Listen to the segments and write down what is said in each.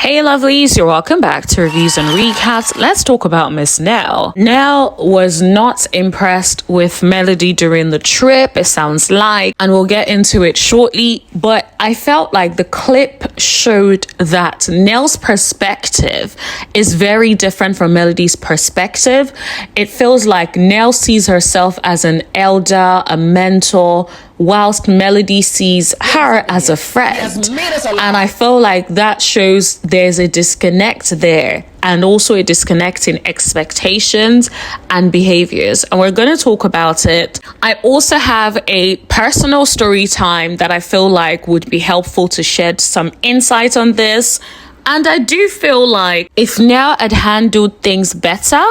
Hey lovelies, you're welcome back to Reviews and Recaps. Let's talk about Miss Nell. Nell was not impressed with Melody during the trip, it sounds like, and we'll get into it shortly, but I felt like the clip showed that Nell's perspective is very different from Melody's perspective. It feels like Nell sees herself as an elder, a mentor, whilst Melody sees her as a friend. And I feel like that shows there's a disconnect there, and also a disconnect in expectations and behaviors. And we're going to talk about it. I also have a personal story time that I feel like would be helpful to shed some insight on this. And I do feel like if Nell had handled things better,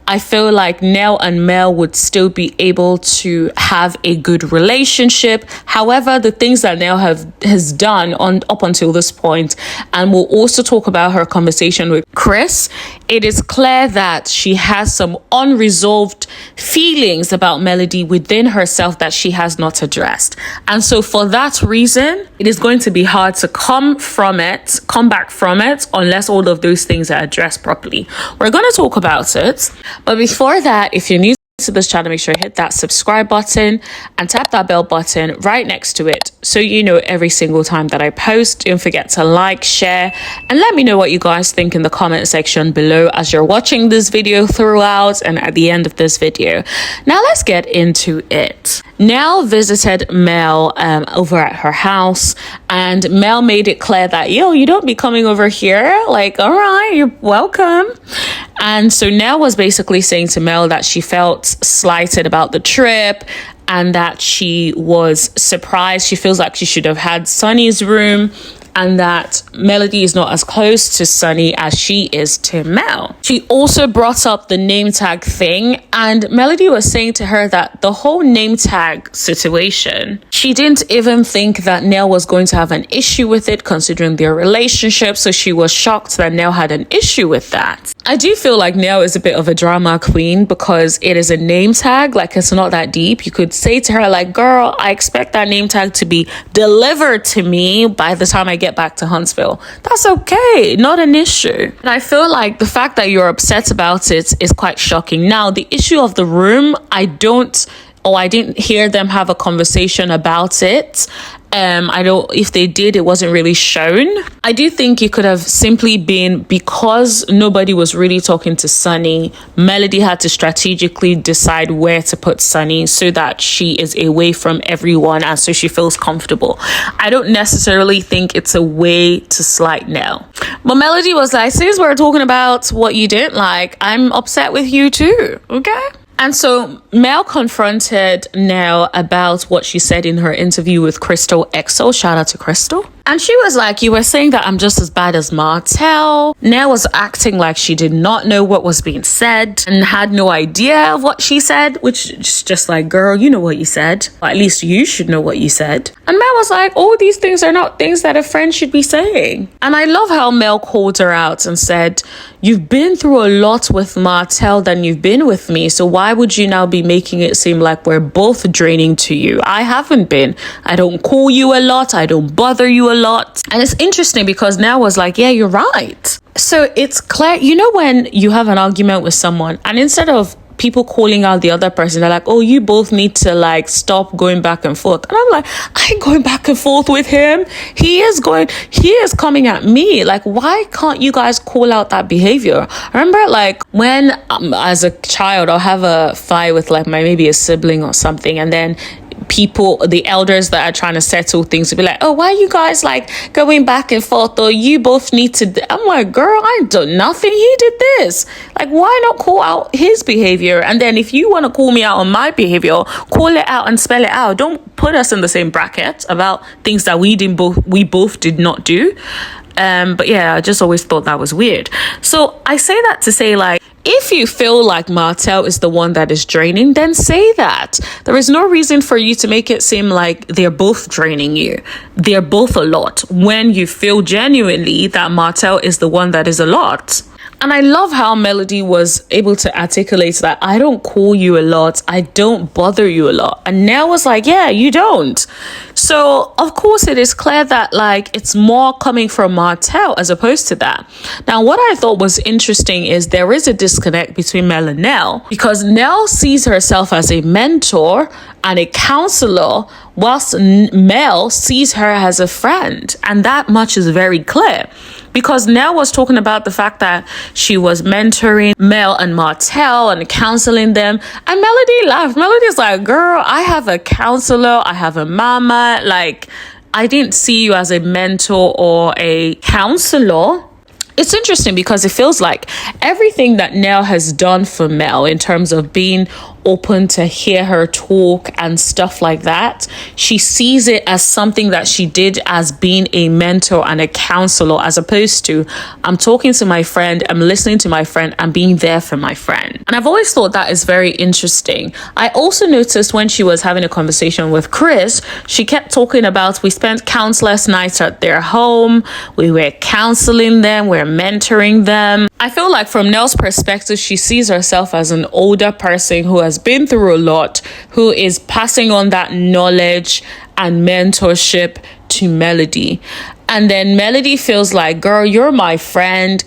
I feel like Nell and Mel would still be able to have a good relationship. However, the things that Nell has done up until this point, and we'll also talk about her conversation with Chris, it is clear that she has some unresolved feelings about Melody within herself that she has not addressed. And so for that reason, it is going to be hard to come back from it, unless all of those things are addressed properly. We're going to talk about it. But before that, if you're new to this channel, make sure you hit that subscribe button and tap that bell button right next to it so you know every single time that I post. Don't forget to like, share, and let me know what you guys think in the comment section below as you're watching this video throughout and at the end of this video. Now let's get into it. Nell visited Mel over at her house, and Mel made it clear that, you don't be coming over here. Like, all right, you're welcome. And so Nell was basically saying to Mel that she felt slighted about the trip and that she was surprised. She feels like she should have had Sunny's room, and that Melody is not as close to Sunny as she is to Mel. She also brought up the name tag thing, and Melody was saying to her that the whole name tag situation, she didn't even think that Nell was going to have an issue with it considering their relationship, so she was shocked that Nell had an issue with that. I do feel like Nell is a bit of a drama queen because it is a name tag, like it's not that deep. You could say to her like, girl, I expect that name tag to be delivered to me by the time I get back to Huntsville. That's okay, not an issue. And I feel like the fact that you're upset about it is quite shocking. Now, the issue of the room, I didn't hear them have a conversation about it. If they did, it wasn't really shown. I do think it could have simply been because nobody was really talking to Sunny. Melody had to strategically decide where to put Sunny so that she is away from everyone and so she feels comfortable. I don't necessarily think it's a way to slight Nell. But Melody was like, since we're talking about what you didn't like, I'm upset with you too, okay? And so Mel confronted Nell about what she said in her interview with Crystal XO. Shout out to Crystal. And she was like, you were saying that I'm just as bad as Martell. Nell was acting like she did not know what was being said and had no idea of what she said, which is just like, girl, you know what you said. Or at least you should know what you said. And Mel was like, all these things are not things that a friend should be saying. And I love how Mel called her out and said, you've been through a lot with Martell than you've been with me. So why would you now be making it seem like we're both draining to you? I haven't been. I don't call you a lot. I don't bother you a lot. And it's interesting because Nell was like, yeah, you're right. So it's clear, when you have an argument with someone and instead of people calling out the other person, they're like, oh, you both need to like stop going back and forth. And I'm like, I ain't going back and forth with him. He is coming at me. Like, why can't you guys call out that behavior? I remember like when as a child, I'll have a fight with like maybe a sibling or something, and then the elders that are trying to settle things will be like, oh, why are you guys like going back and forth, or you both need to I'm like, girl, I ain't done nothing, he did this. Like, why not call out his behavior? And then if you want to call me out on my behavior, call it out and spell it out. Don't put us in the same bracket about things that we both did not do. But yeah, I just always thought that was weird. So I say that to say, like, if you feel like Martell is the one that is draining, then say that. There is no reason for you to make it seem like they're both draining you. They're both a lot when you feel genuinely that Martell is the one that is a lot. And I love how Melody was able to articulate that I don't call you a lot. I don't bother you a lot. And Nell was like, yeah, you don't. So of course it is clear that like it's more coming from Martell as opposed to that. Now what I thought was interesting is there is a disconnect between Mel and Nell, because Nell sees herself as a mentor and a counselor, whilst Mel sees her as a friend. And that much is very clear, because Nell was talking about the fact that she was mentoring Mel and Martell and counseling them. And Melody laughed. Melody's like, girl, I have a counselor, I have a mama. Like, I didn't see you as a mentor or a counselor. It's interesting because it feels like everything that Nell has done for Mel in terms of being open to hear her talk and stuff like that, she sees it as something that she did as being a mentor and a counselor, as opposed to I'm talking to my friend, I'm listening to my friend, I'm being there for my friend. And I've always thought that is very interesting. I also noticed when she was having a conversation with Chris, she kept talking about, we spent countless nights at their home, we were counseling them, we're mentoring them. I feel like from Nell's perspective, she sees herself as an older person who has been through a lot, who is passing on that knowledge and mentorship to Melody. And then Melody feels like, girl, you're my friend.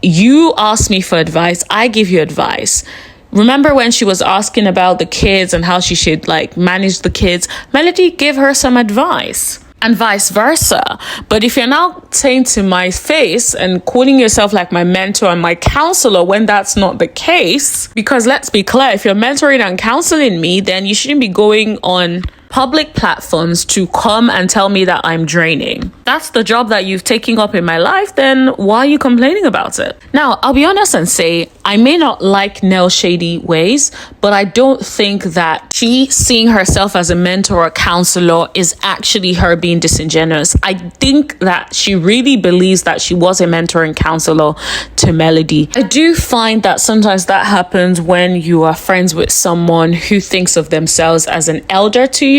You ask me for advice, I give you advice. Remember when she was asking about the kids and how she should like manage the kids? Melody gave her some advice. And vice versa. But if you're now saying to my face and calling yourself like my mentor and my counselor when that's not the case, because let's be clear, if you're mentoring and counseling me, then you shouldn't be going on public platforms to come and tell me that I'm draining. That's the job that you've taken up in my life, then why are you complaining about it? Now, I'll be honest and say, I may not like Nell's shady ways, but I don't think that she seeing herself as a mentor or counselor is actually her being disingenuous. I think that she really believes that she was a mentor and counselor to Melody. I do find that sometimes that happens when you are friends with someone who thinks of themselves as an elder to you,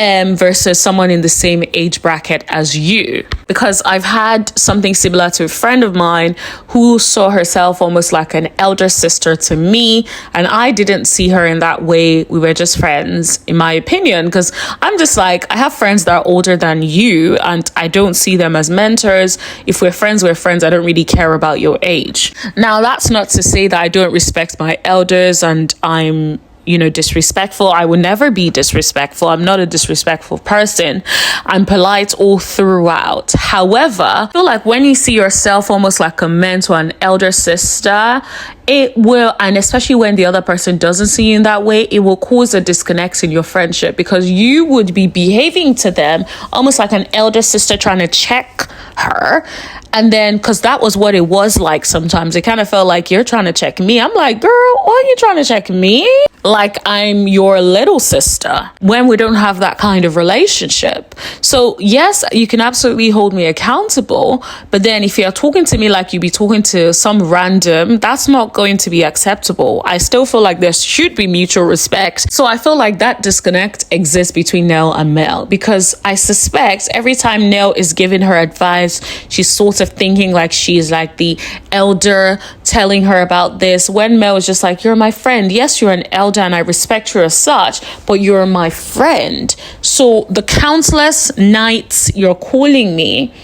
versus someone in the same age bracket as you. Because I've had something similar to a friend of mine who saw herself almost like an elder sister to me, and I didn't see her in that way. We were just friends, in my opinion, because I'm just like, I have friends that are older than you and I don't see them as mentors. If we're friends, we're friends. I don't really care about your age. Now, that's not to say that I don't respect my elders and I'm disrespectful. I would never be disrespectful. I'm not a disrespectful person. I'm polite all throughout. However, I feel like when you see yourself almost like a mentor, an elder sister, it will, and especially when the other person doesn't see you in that way, it will cause a disconnect in your friendship, because you would be behaving to them almost like an elder sister trying to check her. And then, because that was what it was like sometimes, it kind of felt like you're trying to check me. I'm like, girl, why are you trying to check me? Like I'm your little sister, when we don't have that kind of relationship. So yes, you can absolutely hold me accountable, but then if you're talking to me like you be talking to some random, that's not going to be acceptable. I still feel like there should be mutual respect. So I feel like that disconnect exists between Nell and Mel, because I suspect every time Nell is giving her advice, she's sort of thinking like she's like the elder telling her about this, when Mel is just like, you're my friend. Yes, you're an elder and I respect you as such, but you're my friend. So the countless nights you're calling me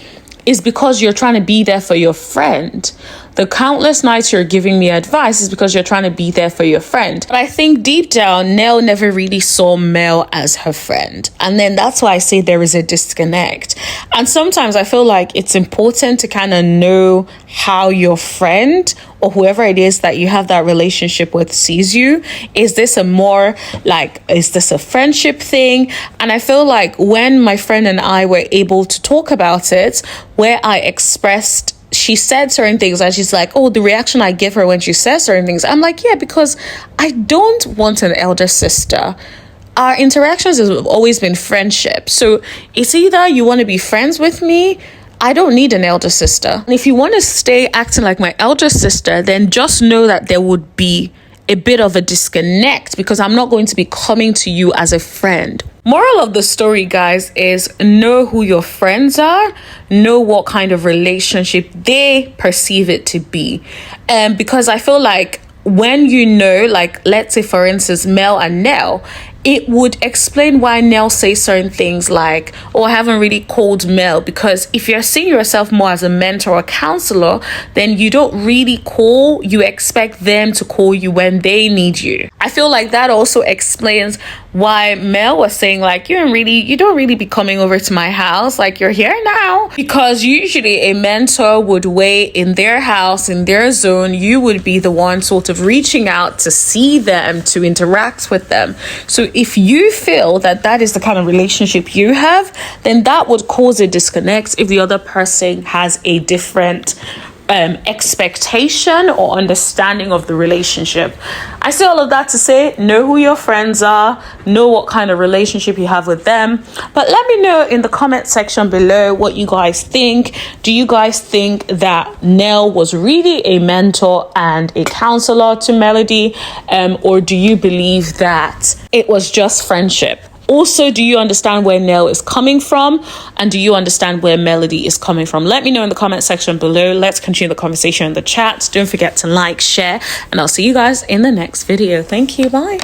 is because you're trying to be there for your friend. The countless nights you're giving me advice is because you're trying to be there for your friend. But I think deep down, Nell never really saw Mel as her friend. And then that's why I say there is a disconnect. And sometimes I feel like it's important to kind of know how your friend or whoever it is that you have that relationship with sees you. Is this is this a friendship thing? And I feel like when my friend and I were able to talk about it, where I expressed, she said certain things and she's like, oh, the reaction I give her when she says certain things, I'm like, yeah, because I don't want an elder sister. Our interactions have always been friendship. So it's either you want to be friends with me, I don't need an elder sister. And if you want to stay acting like my elder sister, then just know that there would be a bit of a disconnect, because I'm not going to be coming to you as a friend. Moral of the story, guys, is know who your friends are, know what kind of relationship they perceive it to be. Because I feel like when you know, like, let's say for instance, Mel and Nell, it would explain why Nell says certain things like, oh, I haven't really called Mel, because if you're seeing yourself more as a mentor or counselor, then you don't really call, you expect them to call you when they need you. I feel like that also explains why Mel was saying like, you don't really be coming over to my house, like you're here now, because usually a mentor would wait in their house, in their zone. You would be the one sort of reaching out to see them, to interact with them. So if you feel that that is the kind of relationship you have, then that would cause a disconnect if the other person has a different expectation or understanding of the relationship. I say all of that to say, know who your friends are, know what kind of relationship you have with them. But let me know in the comment section below what you guys think. Do you guys think that Nell was really a mentor and a counselor to Melody, or do you believe that it was just friendship? Also, do you understand where Nell is coming from? And do you understand where Melody is coming from? Let me know in the comment section below. Let's continue the conversation in the chat. Don't forget to like, share, and I'll see you guys in the next video. Thank you. Bye.